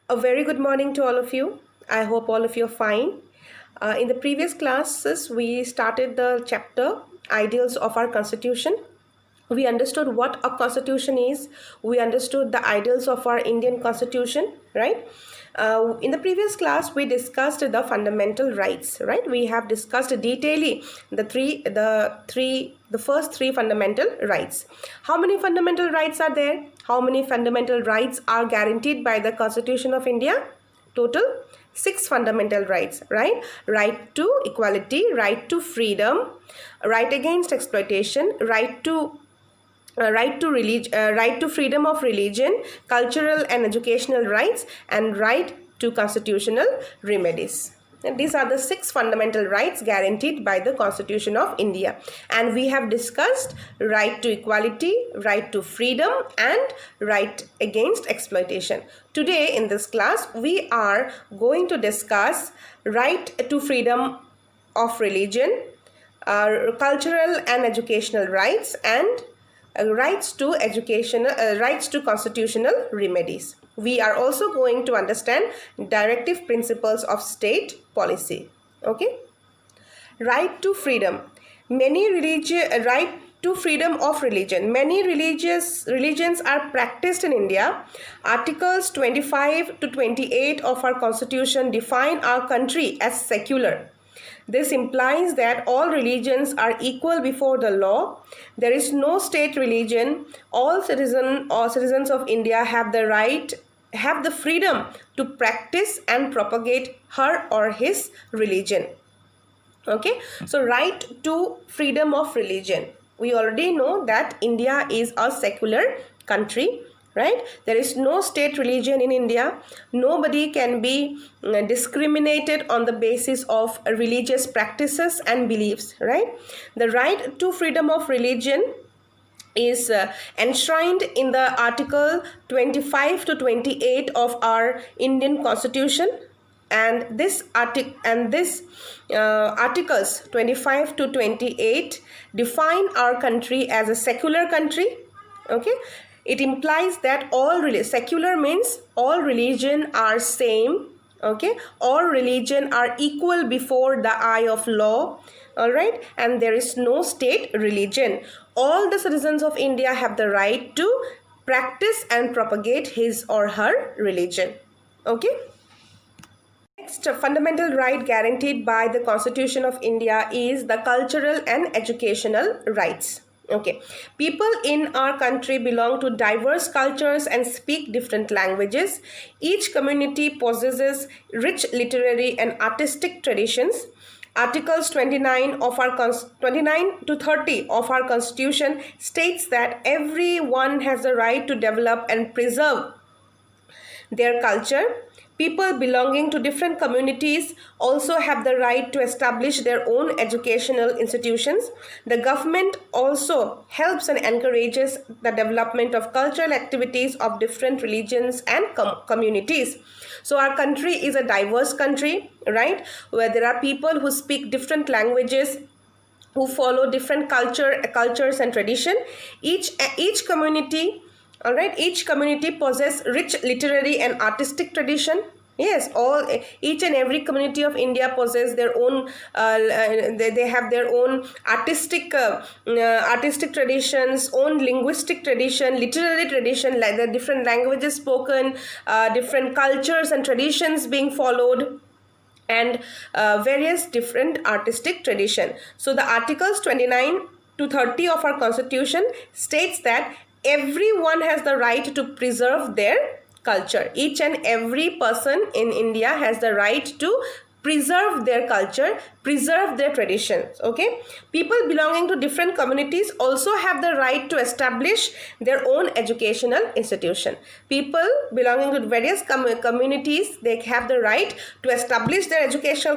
A very good morning to all of you. I hope all of you are fine. In the previous classes, we started the chapter Ideals of our Constitution. We understood what a constitution is. We understood the ideals of our Indian constitution, right? In the previous class, we discussed the fundamental rights, right? We have discussed detailedly the first three fundamental rights. How many fundamental rights are there? How many fundamental rights are guaranteed by the Constitution of India? Total six fundamental rights, right? Right to equality, right to freedom, right against exploitation, right to right to freedom of religion, cultural and educational rights, and right to constitutional remedies. And these are the six fundamental rights guaranteed by the Constitution of India. And we have discussed right to equality, right to freedom, and right against exploitation. Today in this class, we are going to discuss right to freedom of religion, cultural and educational rights, and rights to constitutional remedies. We are also going to understand directive principles of state policy. Okay. Right to freedom. Right to freedom of religion. Many religions are practiced in India. Articles 25 to 28 of our constitution define our country as secular. This implies that all religions are equal before the law. There is no state religion. All citizens of India have the freedom to practice and propagate her or his religion. Okay, so right to freedom of religion. We already know that India is a secular country, right? There is no state religion in India. Nobody can be discriminated on the basis of religious practices and beliefs, right? The right to freedom of religion is enshrined in the article 25 to 28 of our Indian Constitution, and articles 25 to 28 define our country as a secular country. Okay, it implies that secular means all religion are same. Okay, all religion are equal before the eye of law. All right, and there is no state religion. All the citizens of India have the right to practice and propagate his or her religion. Okay. Next fundamental right guaranteed by the Constitution of India is the cultural and educational rights. Okay, people in our country belong to diverse cultures and speak different languages. Each community possesses rich literary and artistic traditions. Articles 29 to 30 of our Constitution states that everyone has the right to develop and preserve their culture. People belonging to different communities also have the right to establish their own educational institutions. The government also helps and encourages the development of cultural activities of different religions and communities. So our country is a diverse country, right? Where there are people who speak different languages, who follow different cultures and tradition. Each community, all right, each community possess rich literary and artistic tradition. Yes, each and every community of India possess their own. They have their own artistic traditions, own linguistic tradition, literary tradition, like the different languages spoken, different cultures and traditions being followed, and various different artistic tradition. So the articles 29 to 30 of our Constitution states that everyone has the right to preserve their culture. Each and every person in India has the right to preserve their culture, preserve their traditions. Okay, people belonging to different communities also have the right to establish their own educational institution. People belonging to various communities, they have the right to establish their education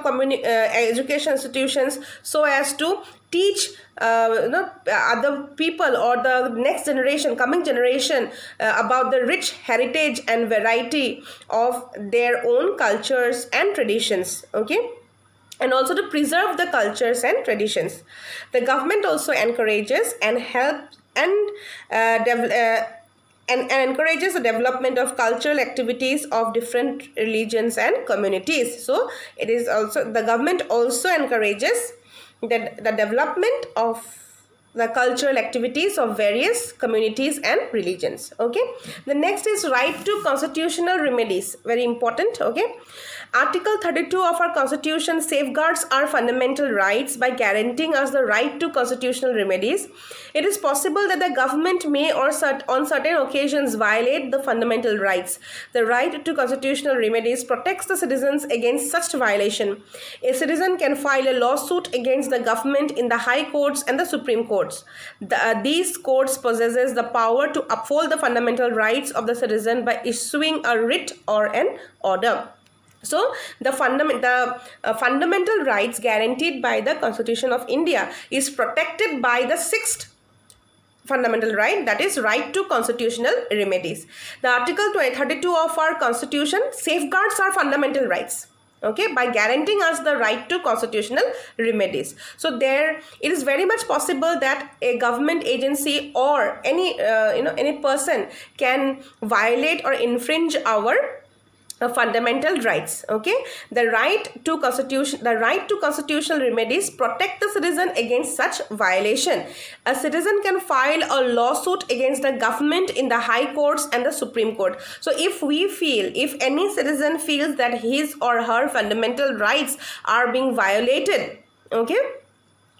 institutions so as to teach other people or the next generation, coming generation, about the rich heritage and variety of their own cultures and traditions. Okay, and also to preserve the cultures and traditions. The government also encourages and helps and and encourages the development of cultural activities of different religions and communities. So it is also, the government also encourages the development of the cultural activities of various communities and religions. Okay, the next is right to constitutional remedies, very important. Okay, Article 32 of our Constitution safeguards our fundamental rights by guaranteeing us the right to constitutional remedies. It is possible that the government may on certain occasions violate the fundamental rights. The right to constitutional remedies protects the citizens against such violation. A citizen can file a lawsuit against the government in the high courts and the Supreme Courts. These courts possesses the power to uphold the fundamental rights of the citizen by issuing a writ or an order. So the fundamental rights guaranteed by the Constitution of India is protected by the sixth fundamental right, that is right to constitutional remedies. The Article 32 of our Constitution safeguards our fundamental rights, okay, by guaranteeing us the right to constitutional remedies. So there, it is very much possible that a government agency or any person can violate or infringe our fundamental rights. Okay, the right to constitutional remedies protect the citizen against such violation. A citizen can file a lawsuit against the government in the high courts and the Supreme Court. So if any citizen feels that his or her fundamental rights are being violated, okay,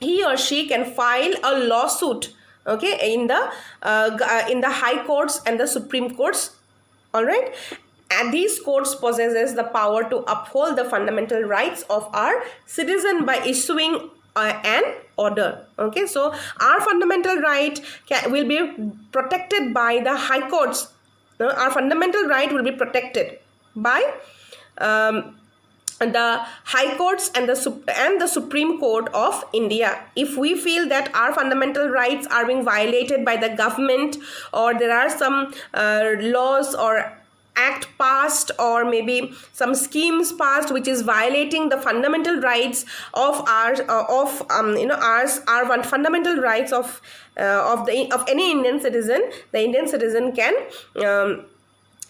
he or she can file a lawsuit, okay, in the high courts and the Supreme Courts. All right, and these courts possesses the power to uphold the fundamental rights of our citizen by issuing an order. Okay, so our fundamental right will be protected by the high courts. Our fundamental right will be protected by the high courts and the Supreme Court of India. If we feel that our fundamental rights are being violated by the government, or there are some laws or act passed or maybe some schemes passed which is violating the fundamental rights of our fundamental rights of any Indian citizen, the Indian citizen can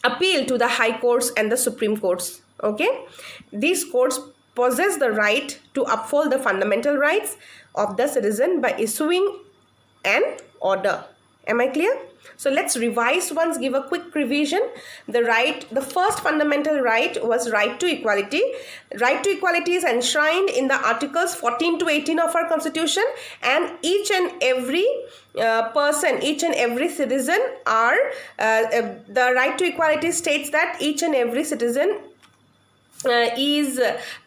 appeal to the high courts and the Supreme Courts. Okay, these courts possess the right to uphold the fundamental rights of the citizen by issuing an order. Am I clear? So let's revise once, give a quick revision. The first fundamental right was right to equality. Right to equality is enshrined in the Articles 14 to 18 of our Constitution, and each and every person, each and every citizen are, the right to equality states that each and every citizen is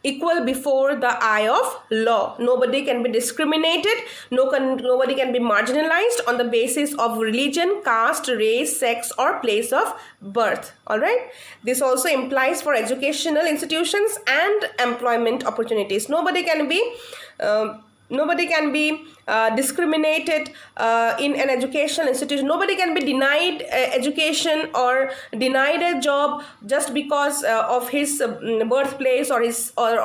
equal before the eye of law. Nobody can be discriminated, nobody can be marginalized on the basis of religion, caste, race, sex or place of birth. Alright, this also implies for educational institutions and employment opportunities. Nobody can be discriminated in an educational institution. Nobody can be denied education or denied a job just because of his birthplace or his or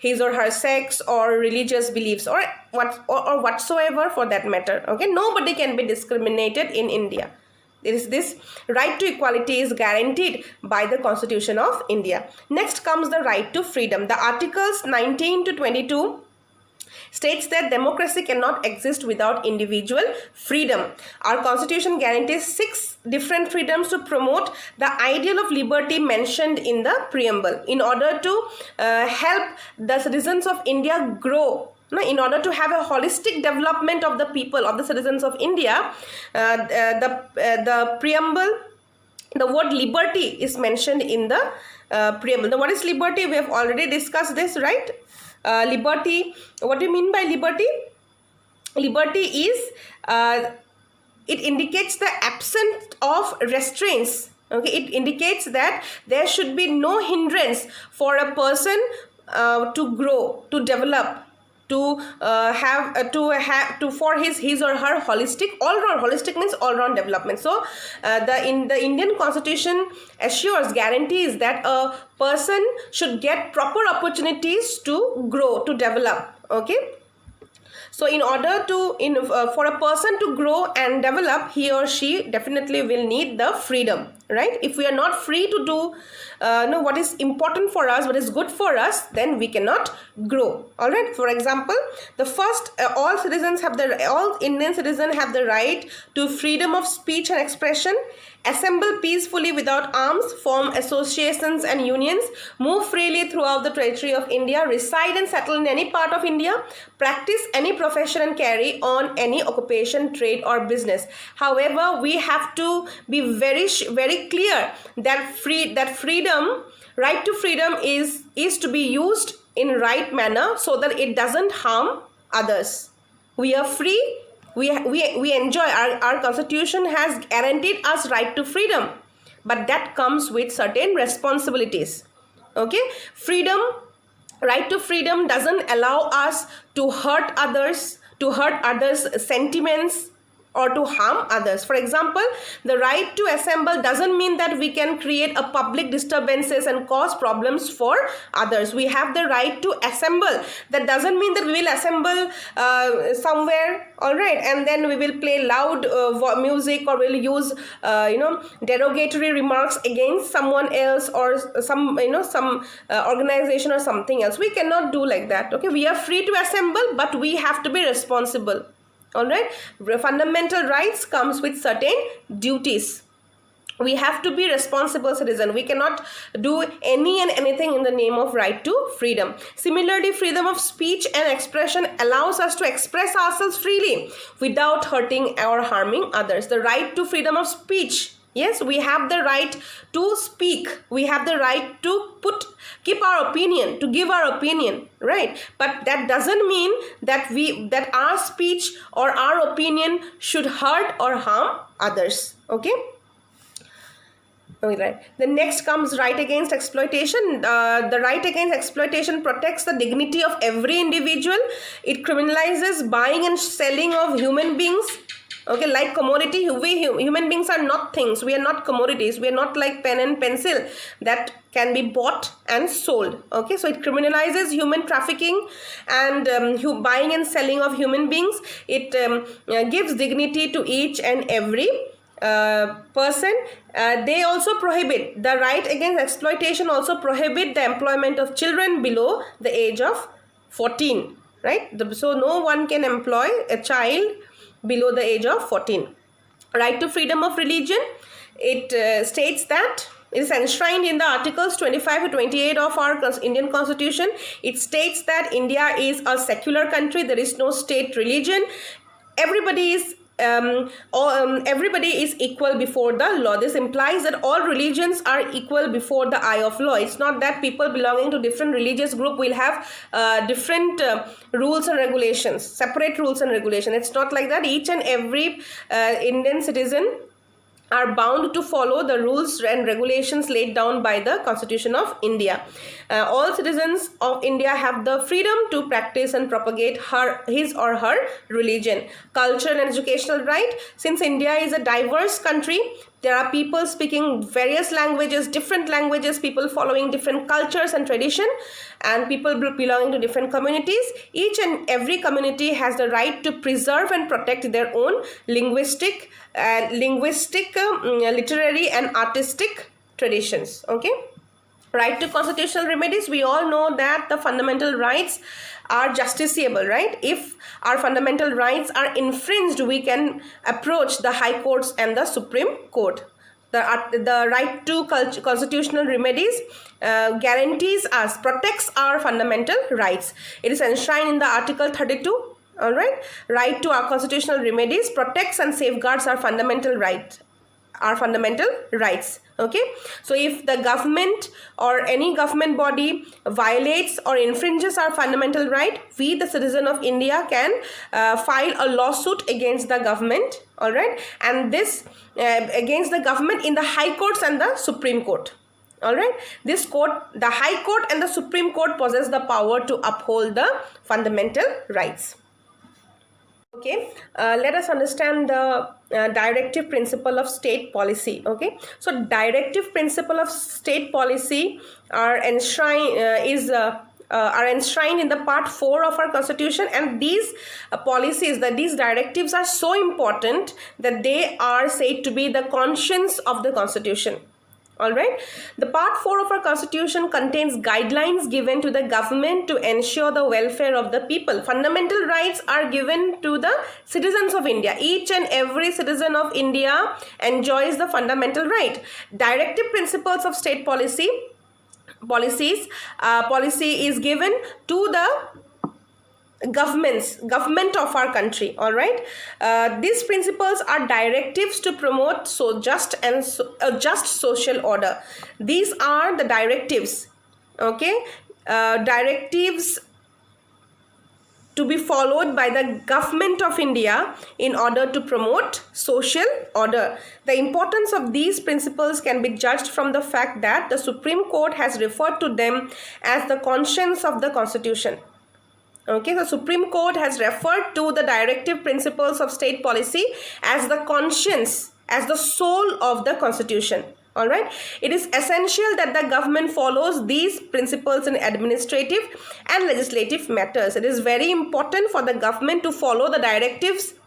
her sex or religious beliefs or whatsoever for that matter. Okay, nobody can be discriminated in India. This right to equality is guaranteed by the Constitution of India. Next comes the right to freedom. The Articles 19 to 22 states that democracy cannot exist without individual freedom. Our Constitution guarantees 6 different freedoms to promote the ideal of liberty mentioned in the preamble. In order to help the citizens of India grow, in order to have a holistic development of the people, of the citizens of India, the preamble, the word liberty is mentioned in the preamble. Now, what is liberty? We have already discussed this, right? Liberty, what do you mean by liberty? Liberty is, it indicates the absence of restraints. Okay, it indicates that there should be no hindrance for a person to grow, to develop, for his or her holistic means all-round development. So the Indian Constitution guarantees that a person should get proper opportunities to grow, to develop. Okay, So in order to for a person to grow and develop, he or she definitely will need the freedom, right? If we are not free to do what is important for us, what is good for us, then we cannot grow. All right. For example, the first, all Indian citizens have the right to freedom of speech and expression, assemble peacefully without arms, form associations and unions, move freely throughout the territory of India, reside and settle in any part of India, practice any profession and carry on any occupation, trade or business. However, we have to be very clear that freedom, right to freedom is to be used in right manner so that it doesn't harm others. We are free. We enjoy, our constitution has guaranteed us right to freedom, but that comes with certain responsibilities. Okay, right to freedom doesn't allow us to hurt others sentiments or to harm others. For example, the right to assemble doesn't mean that we can create a public disturbances and cause problems for others. We have the right to assemble. That doesn't mean that we will assemble somewhere, all right, and then we will play loud music, or will use derogatory remarks against someone else, or some organization or something else. We cannot do like that. Okay, we are free to assemble, but we have to be responsible. All right, fundamental rights comes with certain duties. We have to be responsible citizen. We cannot do any and anything in the name of right to freedom. Similarly, freedom of speech and expression allows us to express ourselves freely without hurting or harming others. The right to freedom of speech. Yes, we have the right to speak. We have the right to keep our opinion, to give our opinion, right? But that doesn't mean that our speech or our opinion should hurt or harm others. Okay. Right. The next comes right against exploitation. The right against exploitation protects the dignity of every individual. It criminalizes buying and selling of human beings. Okay, like commodity, human beings are not things. We are not commodities. We are not like pen and pencil that can be bought and sold. Okay, so it criminalizes human trafficking and buying and selling of human beings. It gives dignity to each and every person. They also prohibit, the right against exploitation also prohibit the employment of children below the age of 14, right? So no one can employ a child below the age of 14. Right to freedom of religion, it states that it is enshrined in the articles 25 to 28 of our Indian constitution. It states that India is a secular country. There is no state religion. Everybody is equal before the law. This implies that all religions are equal before the eye of law. It's not that people belonging to different religious group will have different rules and regulations, separate rules and regulations. It's not like that. Each and every Indian citizen are bound to follow the rules and regulations laid down by the Constitution of India. All citizens of India have the freedom to practice and propagate his or her religion. Cultural and educational right. Since India is a diverse country, there are people speaking various languages, different languages, people following different cultures and tradition, and people belonging to different communities. Each and every community has the right to preserve and protect their own linguistic, literary and artistic traditions. Okay. Right to constitutional remedies. We all know that the fundamental rights are justiciable, right? If our fundamental rights are infringed, we can approach the high courts and the Supreme Court. The right to constitutional remedies guarantees us, protects our fundamental rights. It is enshrined in the Article 32. All right. Right to our constitutional remedies protects and safeguards our fundamental rights. Okay, so if the government or any government body violates or infringes our fundamental right, we the citizen of India can file a lawsuit against the government. All right, and this against the government in the high courts and the Supreme Court. All right, this court, the high court and the Supreme Court, possess the power to uphold the fundamental rights. Okay, let us understand the directive principle of state policy. Okay, so directive principle of state policy are enshrined are enshrined in the part 4 of our constitution, and these policies, that these directives are so important that they are said to be the conscience of the constitution. All right. The part 4 of our constitution contains guidelines given to the government to ensure the welfare of the people. Fundamental rights are given to the citizens of India. Each and every citizen of India enjoys the fundamental right. Directive principles of state policy is given to the government of our country. All right. These principles are directives to promote just social order. These are the directives. Okay. Directives to be followed by the government of India in order to promote social order. The importance of these principles can be judged from the fact that the Supreme Court has referred to them as the conscience of the constitution. Okay, the Supreme Court has referred to the directive principles of state policy as the conscience, as the soul of the constitution. All right. It is essential that the government follows these principles in administrative and legislative matters. It is very important for the government to follow the directive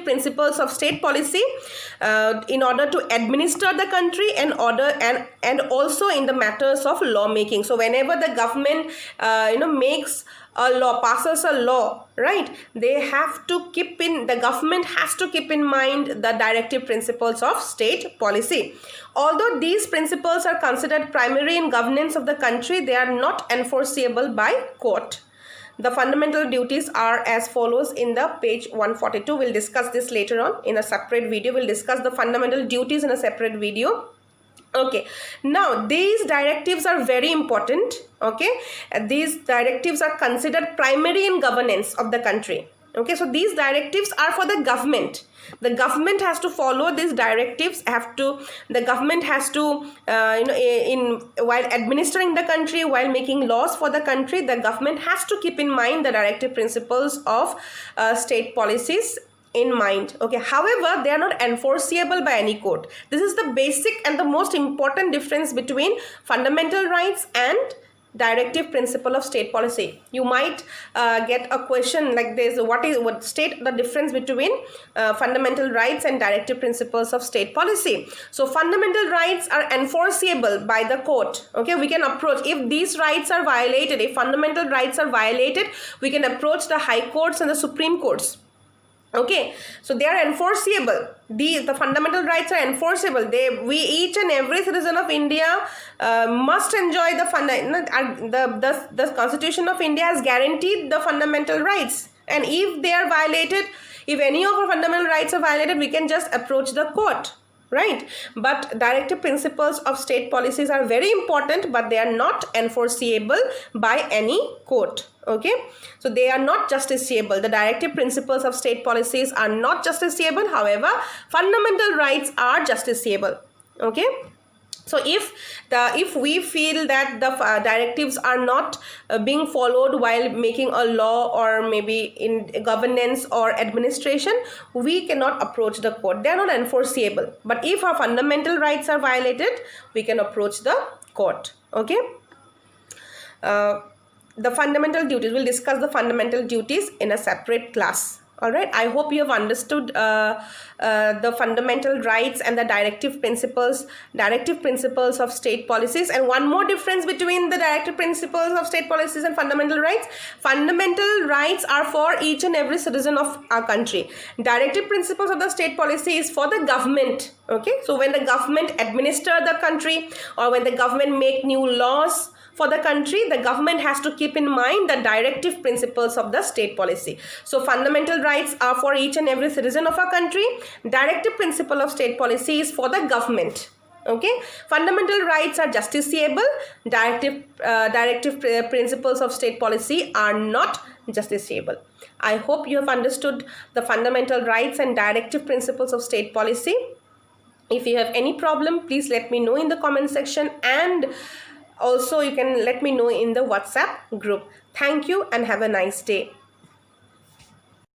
principles of state policy in order to administer the country and also in the matters of lawmaking. So whenever the government makes a law, passes a law, right, the government has to keep in mind the directive principles of state policy. Although these principles are considered primary in governance of the country, they are not enforceable by court. The fundamental duties are as follows in the page 142. We'll discuss this later on in a separate video. We'll discuss the fundamental duties in a separate video. Okay, now these directives are very important. Okay, these directives are considered primary in governance of the country. Okay, so these directives are for the government. The government has to follow these directives. The government has to, while administering the country, while making laws for the country, the government has to keep in mind the directive principles of state policies in mind. Okay, however, they are not enforceable by any court. This is the basic and the most important difference between fundamental rights and directive principle of state policy. You might get a question like this: state the difference between fundamental rights and directive principles of state policy. So fundamental rights are enforceable by the court. Okay, we can approach, if these rights are violated, if fundamental rights are violated, we can approach the high courts and the Supreme Courts. Okay, so they are enforceable. The fundamental rights are enforceable. Each and every citizen of India must enjoy the Constitution of India has guaranteed the fundamental rights. And if they are violated, if any of our fundamental rights are violated, we can just approach the court. Right, but directive principles of state policies are very important, but they are not enforceable by any court. Okay, so they are not justiciable. The directive principles of state policies are not justiciable. However, fundamental rights are justiciable. Okay. So if we feel that the directives are not being followed while making a law or maybe in governance or administration, we cannot approach the court. They are not enforceable. But if our fundamental rights are violated, we can approach the court. Okay. The fundamental duties. We'll discuss the fundamental duties in a separate class. All right, I hope you have understood the fundamental rights and the directive principles of state policies. And one more difference between the directive principles of state policies and fundamental rights: fundamental rights are for each and every citizen of our country. Directive principles of the state policy is for the government. Okay, so when the government administer the country, or when the government make new laws for the country, the government has to keep in mind the directive principles of the state policy. So fundamental rights are for each and every citizen of our country. Directive principle of state policy is for the government. Okay, fundamental rights are justiciable. Directive principles of state policy are not justiciable. I hope you have understood the fundamental rights and directive principles of state policy. If you have any problem, please let me know in the comment section, and also you can let me know in the WhatsApp group. Thank you and have a nice day.